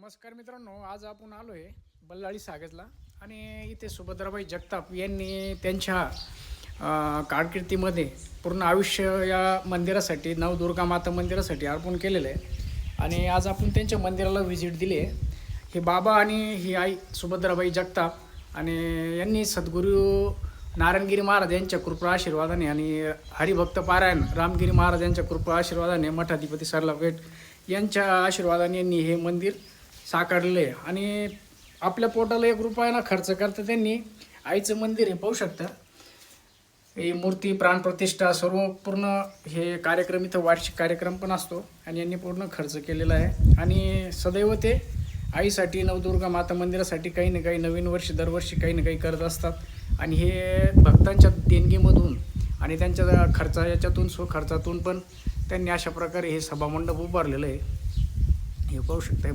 नमस्कार मित्रांनो, आज आपण आलो आहे बल्लाळी सागतला आणि इथे सुभद्राबाई जगताप यांनी त्यांच्या कारकिर्दीमध्ये पूर्ण आयुष्य या मंदिरासाठी, नवदुर्गा माता मंदिरासाठी अर्पण केलेलं आहे. आणि आज आपण त्यांच्या मंदिराला व्हिजिट दिली आहे. हे बाबा आणि ही आई सुभद्राबाई जगताप आणि यांनी सद्गुरू नारायणगिरी महाराज यांच्या कृपा आशीर्वादाने आणि हरिभक्त पारायण रामगिरी महाराज यांच्या कृपा आशीर्वादाने मठाधिपती सरला यांच्या आशीर्वादाने यांनी हे मंदिर साकारले. आणि आपल्या पोटाला 1 रुपयाना खर्च करता त्यांनी आईचं मंदिर हे पाहू शकता. ही मूर्ती, प्राणप्रतिष्ठा, सर्व पूर्ण हे कार्यक्रम इथं वार्षिक कार्यक्रम पण असतो आणि यांनी पूर्ण खर्च केलेला आहे. आणि सदैव ते आईसाठी, नवदुर्गा माता मंदिरासाठी काही ना काही नवीन वर्षी दरवर्षी काही ना काही करत असतात. आणि हे भक्तांच्या देणगीमधून आणि त्यांच्या खर्चा याच्यातून स्वखर्चातून पण त्यांनी अशा प्रकारे हे सभामंडप उभारलेलं आहे. हे पाहू शकता.